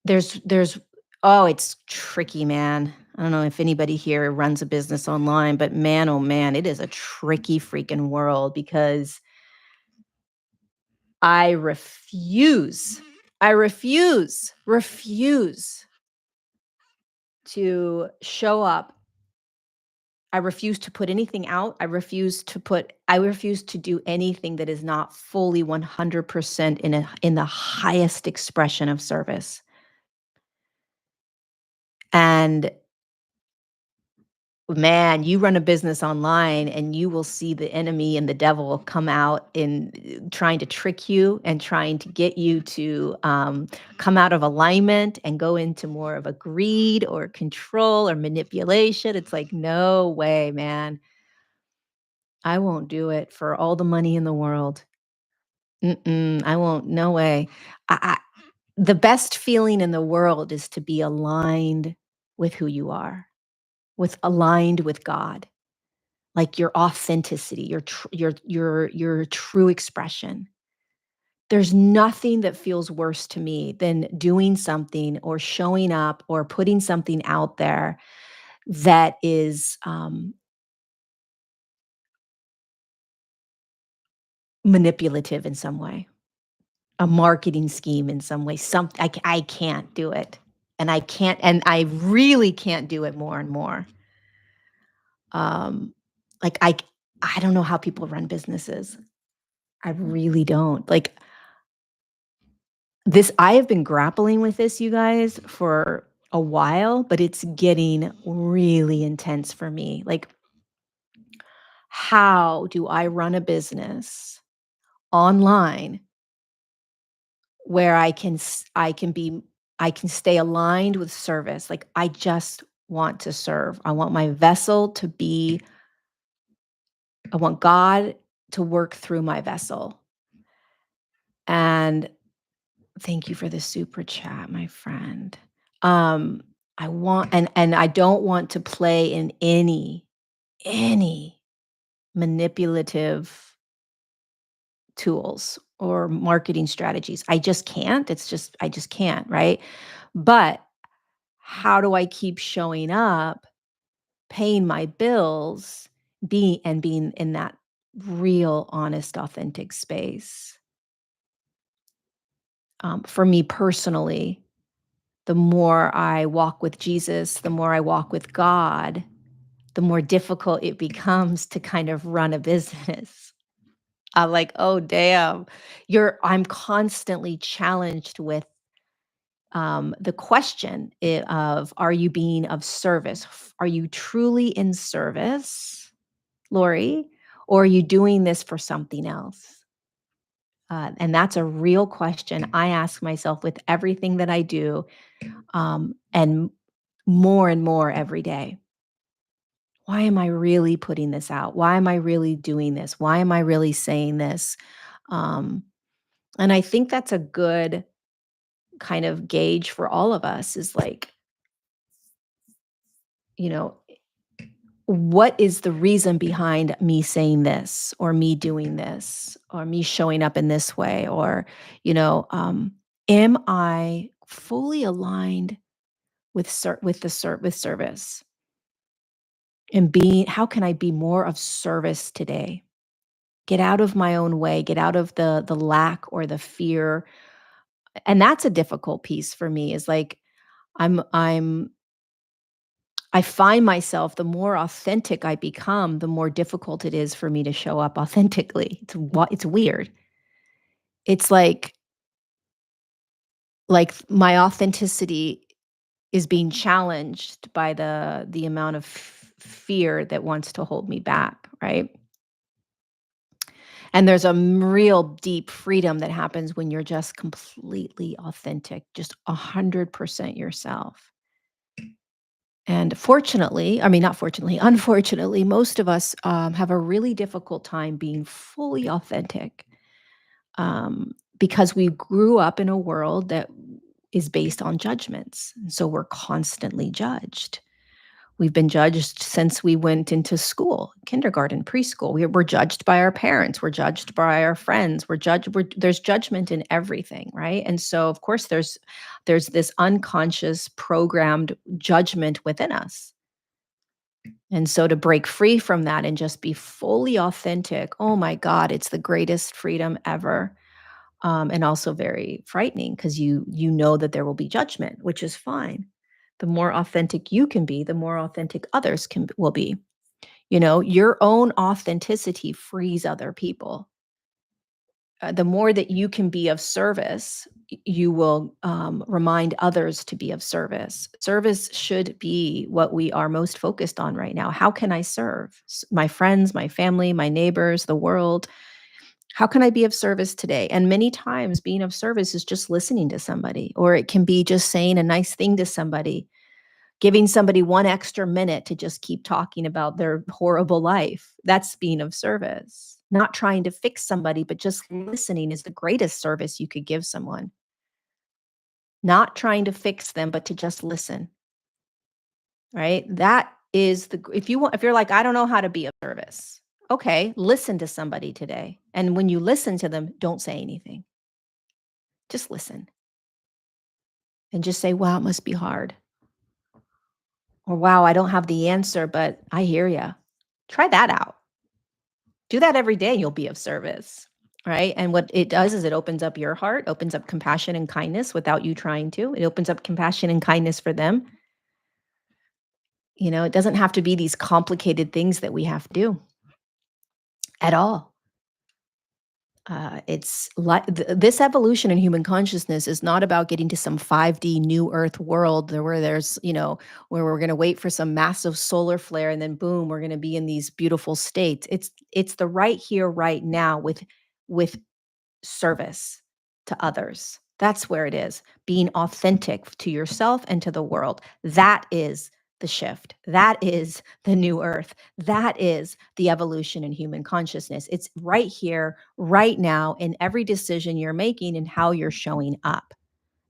there's oh, it's tricky, man. I don't know if anybody here runs a business online, but man, oh man, it is a tricky freaking world because I refuse. I refuse to show up. I refuse to put anything out. I refuse to do anything that is not fully 100% in the highest expression of service. And man, you run a business online and you will see the enemy and the devil come out in trying to trick you and trying to get you to come out of alignment and go into more of a greed or control or manipulation. It's like, no way, man. I won't do it for all the money in the world. I won't. No way. I, the best feeling in the world is to be aligned with who you are, with aligned with God, like your authenticity, your true expression. There's nothing that feels worse to me than doing something or showing up or putting something out there that is manipulative in some way, a marketing scheme in some way. I can't do it, and I really can't do it more and more. Um, like I don't know how people run businesses. I really don't. Like this I have been grappling with this, you guys, for a while, but it's getting really intense for me. Like, how do I run a business online where I can stay aligned with service? Like, I just want to serve. I want my vessel to be I want God to work through my vessel. And thank you for the super chat, my friend. Um, I want and I don't want to play in any manipulative tools or marketing strategies. I just can't. I just can't, right? But how do I keep showing up, paying my bills, being in that real, honest, authentic space? For me personally, the more I walk with Jesus, the more I walk with God, the more difficult it becomes to kind of run a business. I'm like, "Oh, damn." I'm constantly challenged with, the question of, "Are you being of service? Are you truly in service, Lori, or are you doing this for something else?" And that's a real question I ask myself with everything that I do, and more every day. Why am I really putting this out? Why am I really doing this? Why am I really saying this? Um, and I think that's a good kind of gauge for all of us is like, you know, what is the reason behind me saying this or me doing this or me showing up in this way? Or, am I fully aligned with service and being, how can I be more of service today? Get out of my own way, get out of the lack or the fear, and that's a difficult piece for me is like, I'm I find myself the more authentic I become, the more difficult it is for me to show up authentically. It's weird. It's like my authenticity is being challenged by the amount of fear that wants to hold me back, right? And there's a real deep freedom that happens when you're just completely authentic, just 100% yourself. And fortunately, I mean, not fortunately, unfortunately, most of us have a really difficult time being fully authentic, because we grew up in a world that is based on judgments. And so we're constantly judged. We've been judged since we went into school, kindergarten, preschool. We're judged by our parents. We're judged by our friends. There's judgment in everything, right? And so, of course, there's this unconscious programmed judgment within us. And so to break free from that and just be fully authentic, oh my God, it's the greatest freedom ever. and also very frightening because you know that there will be judgment, which is fine. The more authentic you can be, the more authentic others can will be. You know, your own authenticity frees other people. The more that you can be of service, you will remind others to be of service. Service should be what we are most focused on right now. How can I serve my friends, my family, my neighbors, the world? How can I be of service today? And many times, being of service is just listening to somebody, or it can be just saying a nice thing to somebody, giving somebody 1 extra minute to just keep talking about their horrible life. That's being of service. Not trying to fix somebody, but just listening is the greatest service you could give someone. Not trying to fix them, but to just listen, right? That is if you're like, I don't know how to be of service. Okay, listen to somebody today. And when you listen to them, don't say anything. Just listen and just say, wow, it must be hard. Or wow, I don't have the answer, but I hear you. Try that out. Do that every day, you'll be of service, right? And what it does is it opens up your heart, opens up compassion and kindness without you trying to. It opens up compassion and kindness for them. You know, it doesn't have to be these complicated things that we have to do at all. It's like this evolution in human consciousness is not about getting to some 5D new Earth world where there's, you know, where we're going to wait for some massive solar flare and then boom, we're going to be in these beautiful states. It's the right here, right now with service to others. That's where it is. Being authentic to yourself and to the world. That is the shift. That is the new earth. That is the evolution in human consciousness. It's right here, right now, in every decision you're making and how you're showing up.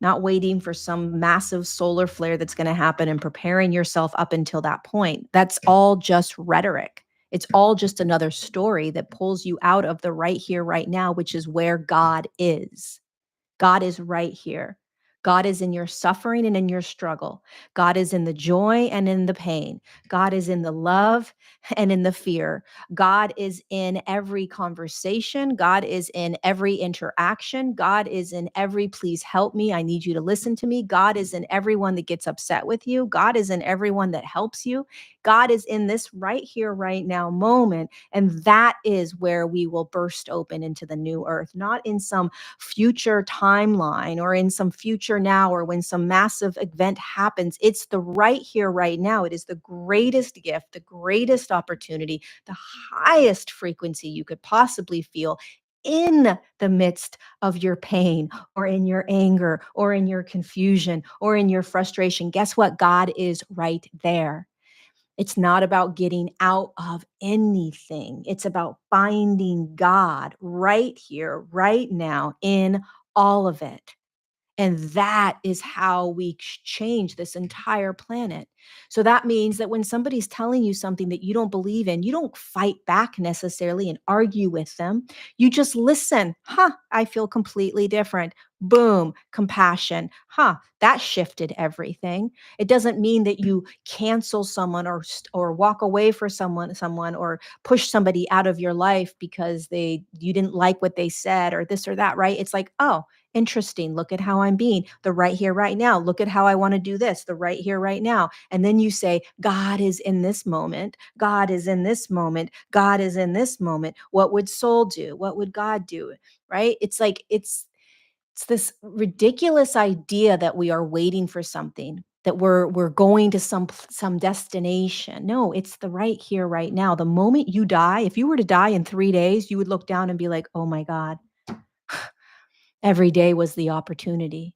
Not waiting for some massive solar flare that's going to happen and preparing yourself up until that point. That's all just rhetoric. It's all just another story that pulls you out of the right here, right now, which is where God is. God is right here. God is in your suffering and in your struggle. God is in the joy and in the pain. God is in the love and in the fear. God is in every conversation. God is in every interaction. God is in every please help me. I need you to listen to me. God is in everyone that gets upset with you. God is in everyone that helps you. God is in this right here, right now moment. And that is where we will burst open into the new earth, not in some future timeline or in some future now or when some massive event happens. It's the right here, right now. It is the greatest gift, the greatest opportunity, the highest frequency you could possibly feel in the midst of your pain or in your anger or in your confusion or in your frustration. Guess what? God is right there. It's not about getting out of anything. It's about finding God right here, right now, in all of it. And that is how we change this entire planet. So that means that when somebody's telling you something that you don't believe in, you don't fight back necessarily and argue with them. You just listen. Huh, I feel completely different. Boom, compassion. Huh, that shifted everything. It doesn't mean that you cancel someone or walk away for someone or push somebody out of your life because you didn't like what they said or this or that, right? It's like, oh, interesting. Look at how I'm being the right here, right now. Look at how I want to do this, the right here, right now. And then you say, God is in this moment. God is in this moment. God is in this moment. What would soul do? What would God do? Right? It's like, it's this ridiculous idea that we are waiting for something, that we're going to some destination. No, it's the right here, right now. The moment you die, if you were to die in 3 days, you would look down and be like, oh my God, every day was the opportunity.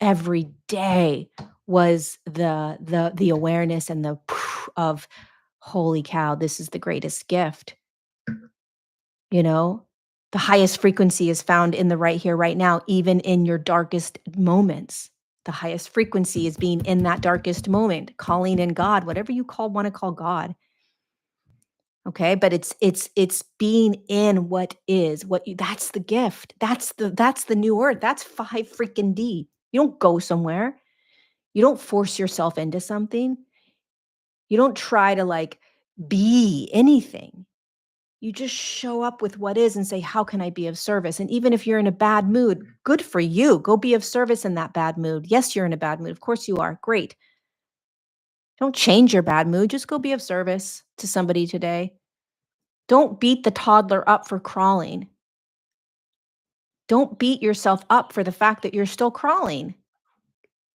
Every day was the awareness and the of holy cow, this is the greatest gift, you know? The highest frequency is found in the right here, right now, even in your darkest moments. The highest frequency is being in that darkest moment, calling in God, whatever you want to call God. Okay, but it's being in what is, that's the gift. That's the new earth. That's 5 freaking D. You don't go somewhere. You don't force yourself into something. You don't try to like be anything. You just show up with what is and say, "How can I be of service?" And even if you're in a bad mood, good for you. Go be of service in that bad mood. Yes, you're in a bad mood. Of course you are. Great. Don't change your bad mood. Just go be of service to somebody today. Don't beat the toddler up for crawling. Don't beat yourself up for the fact that you're still crawling.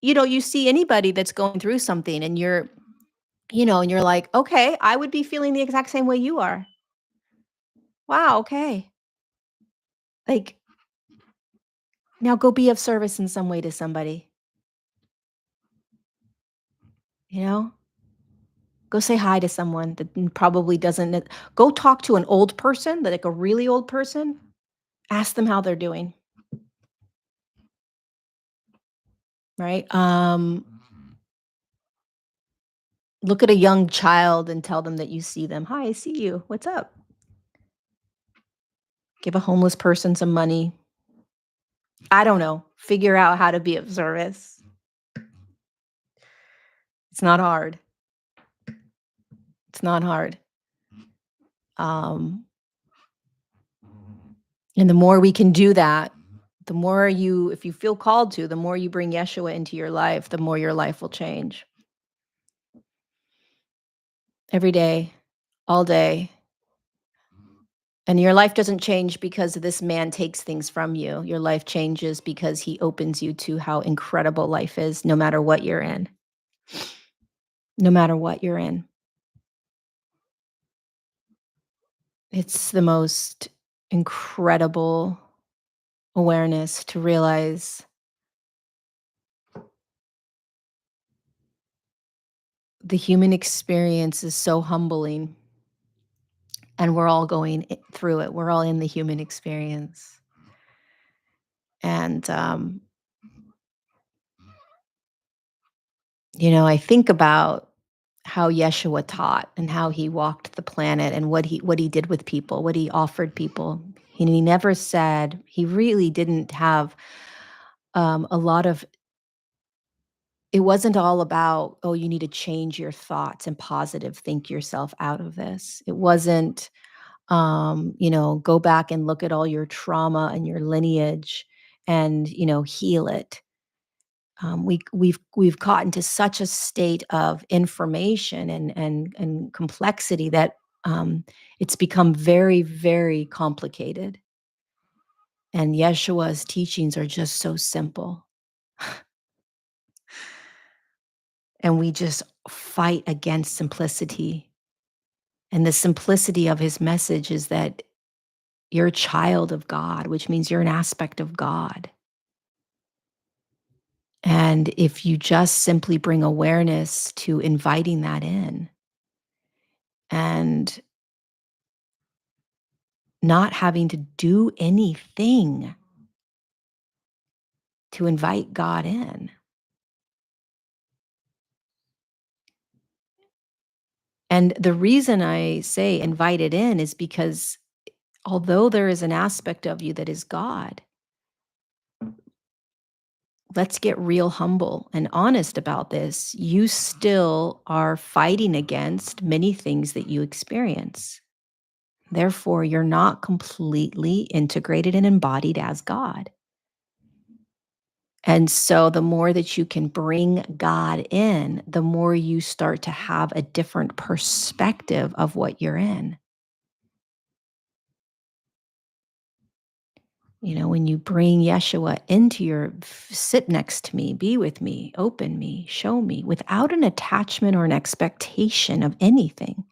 You see anybody that's going through something and and you're like, "Okay, I would be feeling the exact same way you are." Wow, okay. Like, now go be of service in some way to somebody, you know? Go say hi to someone that probably doesn't go talk to an old person, like a really old person. Ask them how they're doing, right? Look at a young child and tell them that you see them. "Hi, I see you. What's up?" Give a homeless person some money. I don't know. Figure out how to be of service. It's not hard. It's not hard. Um, and the more we can do that, the more if you feel called to, the more you bring Yeshua into your life, the more your life will change. Every day, all day. And your life doesn't change because this man takes things from you. Your life changes because he opens you to how incredible life is, no matter what you're in. No matter what you're in. It's the most incredible awareness to realize the human experience is so humbling, and we're all going through it. We're all in the human experience. And, I think about how Yeshua taught and how he walked the planet and what he did with people, what he offered people. He never said he really didn't have a lot of. It wasn't all about, oh, you need to change your thoughts and positive think yourself out of this. It wasn't, go back and look at all your trauma and your lineage and heal it. We've gotten to such a state of information and complexity that it's become very, very complicated. And Yeshua's teachings are just so simple, and we just fight against simplicity. And the simplicity of his message is that you're a child of God, which means you're an aspect of God. And if you just simply bring awareness to inviting that in and not having to do anything to invite God in. And the reason I say invite it in is because although there is an aspect of you that is God, let's get real humble and honest about this. You still are fighting against many things that you experience. Therefore, you're not completely integrated and embodied as God. And so, the more that you can bring God in, the more you start to have a different perspective of what you're in. When you bring Yeshua into sit next to me, be with me, open me, show me, without an attachment or an expectation of anything.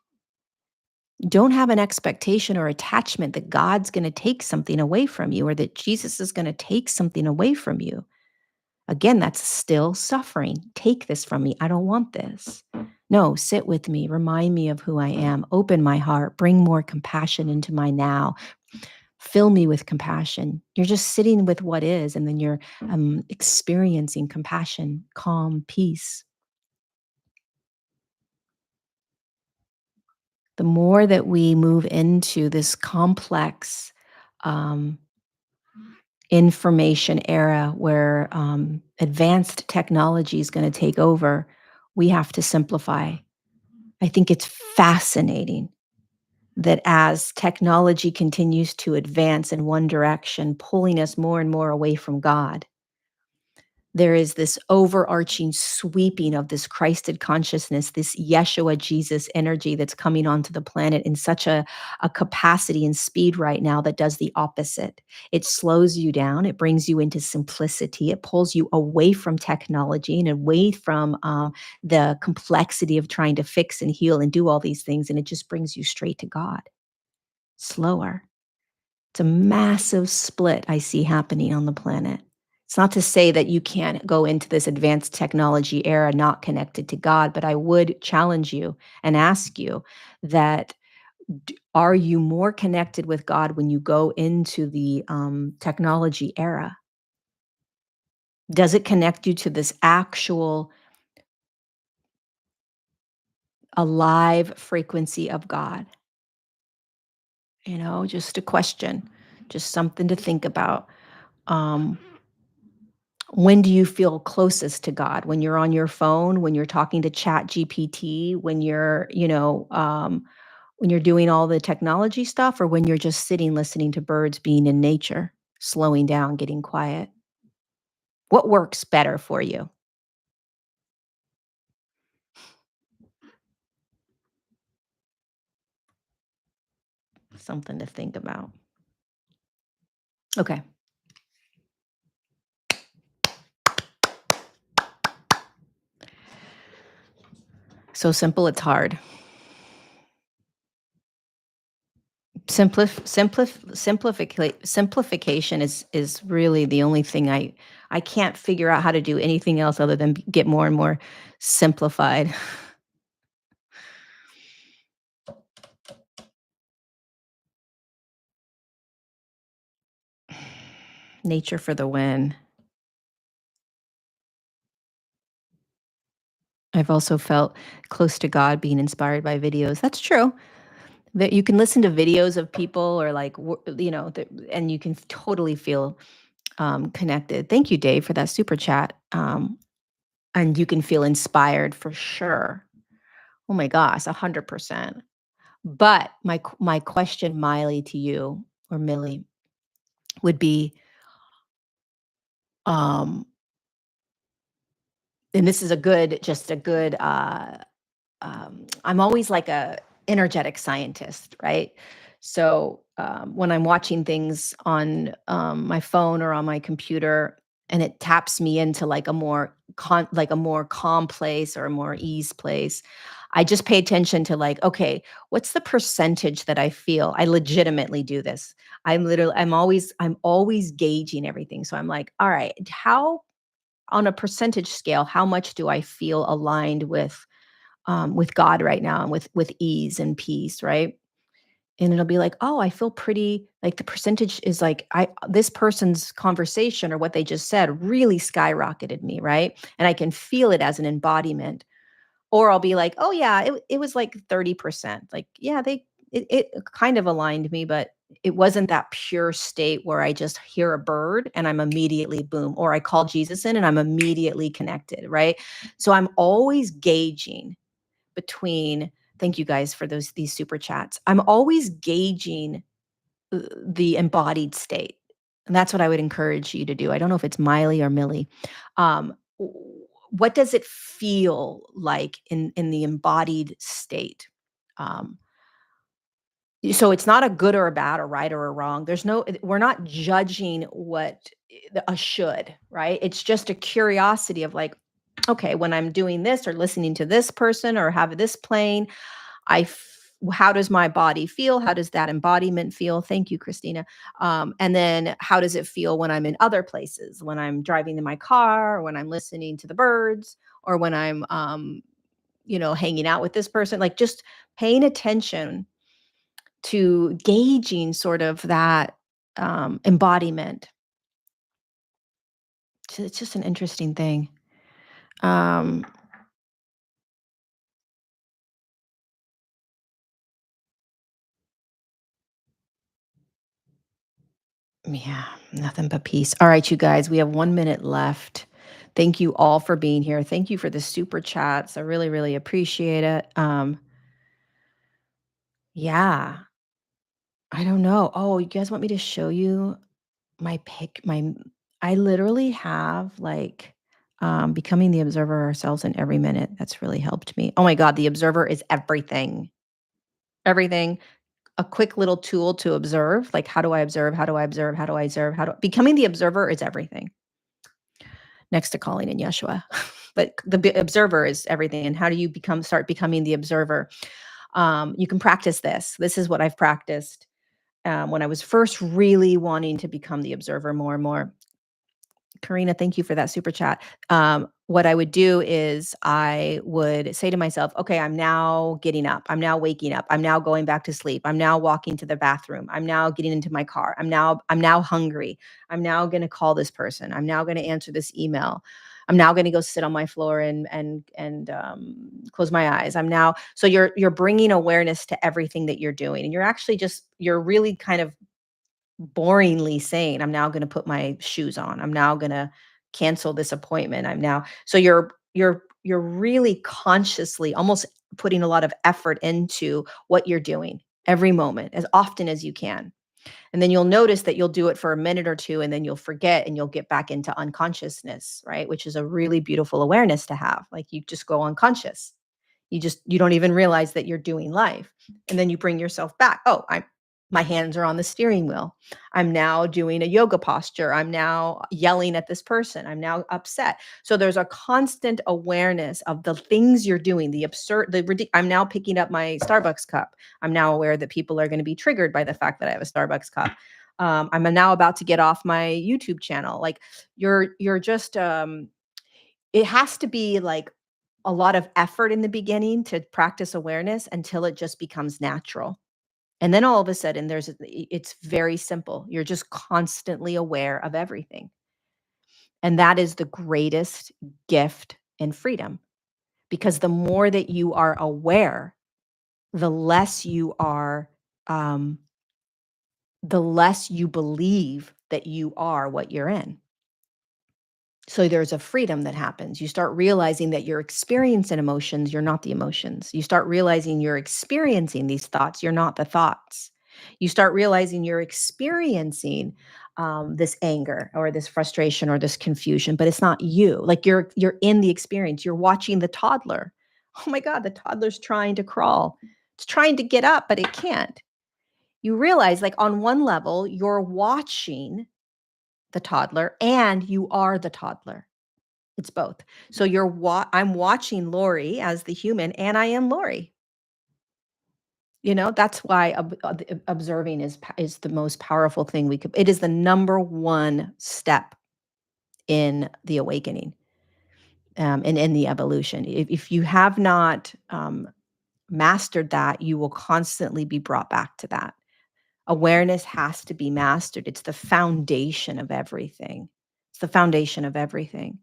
Don't have an expectation or attachment that God's going to take something away from you or that Jesus is going to take something away from you. Again, that's still suffering. Take this from me. I don't want this. No, sit with me. Remind me of who I am. Open my heart. Bring more compassion into my now. Fill me with compassion. You're just sitting with what is, and then you're experiencing compassion, calm, peace. The more that we move into this complex um, information era where advanced technology is going to take over, we have to simplify. I think it's fascinating that as technology continues to advance in one direction, pulling us more and more away from God, there is this overarching sweeping of this Christed consciousness, this Yeshua Jesus energy that's coming onto the planet in such a capacity and speed right now that does the opposite. It slows you down, it brings you into simplicity, it pulls you away from technology and away from the complexity of trying to fix and heal and do all these things, and it just brings you straight to God, slower. It's a massive split I see happening on the planet. It's not to say that you can't go into this advanced technology era not connected to God, but I would challenge you and ask you that are you more connected with God when you go into the technology era? Does it connect you to this actual alive frequency of God? Just a question, just something to think about. Um, When do you feel closest to God? When you're on your phone, when you're talking to Chat GPT, when you're doing all the technology stuff, or when you're just sitting listening to birds, being in nature, slowing down, getting quiet? What works better for you? Something to think about. Okay. So simple, it's hard. Simplification is really the only thing I can't figure out how to do anything else other than get more and more simplified. Nature for the win. I've also felt close to God being inspired by videos. That's true. That you can listen to videos of people or like, and you can totally feel connected. Thank you, Dave, for that super chat. And you can feel inspired for sure. Oh my gosh, 100%. But my question, Miley, to you or Millie, would be, um, and this is just a good I'm always like a energetic scientist, right? So when I'm watching things on my phone or on my computer, and it taps me into like a more calm place or a more ease place, I just pay attention to like, okay, what's the percentage that I feel? I legitimately do this. I'm always gauging everything. So I'm like, all right, how on a percentage scale, how much do I feel aligned with God right now and with ease and peace, right? And it'll be like, oh, I feel pretty like the percentage is like I this person's conversation or what they just said really skyrocketed me, right? And I can feel it as an embodiment. Or I'll be like, oh yeah, it was like 30%. Like, yeah, it kind of aligned me, but it wasn't that pure state where I just hear a bird and I'm immediately boom, or I call Jesus in and I'm immediately connected, right? So I'm always gauging between thank you guys for these super chats. I'm always gauging the embodied state. And that's what I would encourage you to do. I don't know if it's Miley or Millie. What does it feel like in the embodied state? Um, so it's not a good or a bad or right or a wrong. We're not judging what a should, right? It's just a curiosity of like, okay, when I'm doing this or listening to this person or have this playing, how does my body feel? How does that embodiment feel? Thank you, Christina. And then how does it feel when I'm in other places, when I'm driving in my car, or when I'm listening to the birds, or when I'm, hanging out with this person? Like just paying attention to gauging sort of that embodiment. It's just an interesting thing. Um, Yeah, nothing but peace. All right, you guys, we have 1 minute left. Thank you all for being here. Thank you for the super chats. I really, really appreciate it. Yeah. I don't know. Oh, you guys want me to show you my pic my I literally have, like, becoming the observer ourselves in every minute. That's really helped me. Oh my god, the observer is everything. Everything. A quick little tool to observe, like, how do I observe? How do I observe? How do I observe? How do becoming the observer is everything, next to calling in Yeshua. But the observer is everything, and how do you start becoming the observer? You can practice this. This is what I've practiced, when I was first really wanting to become the observer more and more. Karina, thank you for that super chat. What I would do is I would say to myself, okay, I'm now getting up. I'm now waking up. I'm now going back to sleep. I'm now walking to the bathroom. I'm now getting into my car. I'm now hungry. I'm now going to call this person. I'm now going to answer this email. I'm now going to go sit on my floor and close my eyes. So you're bringing awareness to everything that you're doing, and you're really kind of boringly saying, "I'm now gonna put my shoes on. I'm now gonna cancel this appointment. I'm now" so you're really consciously almost putting a lot of effort into what you're doing every moment, as often as you can. And then you'll notice that you'll do it for a minute or 2, and then you'll forget and you'll get back into unconsciousness, right? Which is a really beautiful awareness to have. Like, you just go unconscious. You don't even realize that you're doing life. And then you bring yourself back. Oh, my hands are on the steering wheel. I'm now doing a yoga posture. I'm now yelling at this person. I'm now upset. So there's a constant awareness of the things you're doing, the absurd, I'm now picking up my Starbucks cup. I'm now aware that people are going to be triggered by the fact that I have a Starbucks cup. I'm now about to get off my YouTube channel. Like, you're just it has to be like a lot of effort in the beginning to practice awareness until it just becomes natural. And then all of a sudden it's very simple. You're just constantly aware of everything. And that is the greatest gift and freedom, because the more that you are aware, the less you are um the less you believe that you are what you're in. So there's a freedom that happens. You start realizing that you're experiencing emotions, you're not the emotions. You start realizing you're experiencing these thoughts, you're not the thoughts. You start realizing you're experiencing this anger or this frustration or this confusion, but it's not you. Like, you're in the experience. You're watching the toddler. Oh my God, the toddler's trying to crawl. It's trying to get up, but it can't. You realize, like, on one level, you're watching the toddler and you are the toddler. It's both. So I'm watching Lori as the human, and I am Lori. That's why observing is the most powerful thing we could. It is the number one step in the awakening, and in the evolution. If you have not mastered that, you will constantly be brought back to that. Awareness has to be mastered. It's the foundation of everything. It's the foundation of everything.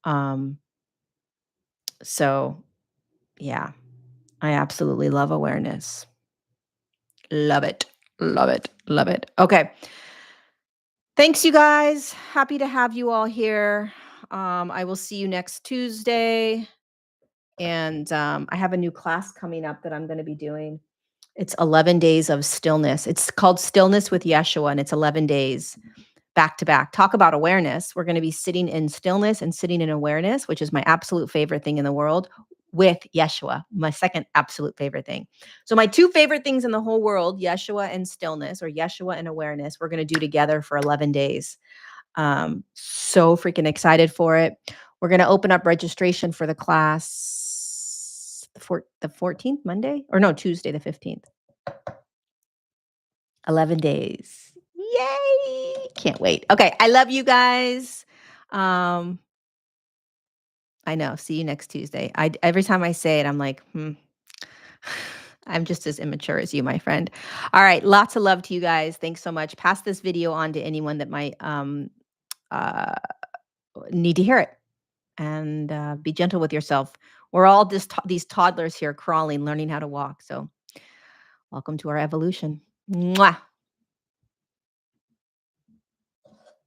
Um, so yeah. I absolutely love awareness. Love it. Love it. Love it. Okay. Thanks, you guys. Happy to have you all here. I will see you next Tuesday. And I have a new class coming up that I'm going to be doing. It's 11 days of stillness. It's called Stillness with Yeshua, and it's 11 days back to back. Talk about awareness. We're going to be sitting in stillness and sitting in awareness, which is my absolute favorite thing in the world, with Yeshua, my second absolute favorite thing. So my two favorite things in the whole world, Yeshua and stillness, or Yeshua and awareness, we're going to do together for 11 days. So freaking excited for it. We're going to open up registration for the class the 14th, Monday, or no, Tuesday, the 15th. 11 days. Yay! Can't wait. Okay, I love you guys. Um, I know. See you next Tuesday. Every time I say it, I'm like, I'm just as immature as you, my friend. All right, lots of love to you guys. Thanks so much. Pass this video on to anyone that might uh, need to hear it, and be gentle with yourself. We're all just these toddlers here crawling, learning how to walk. So welcome to our evolution. Mwah.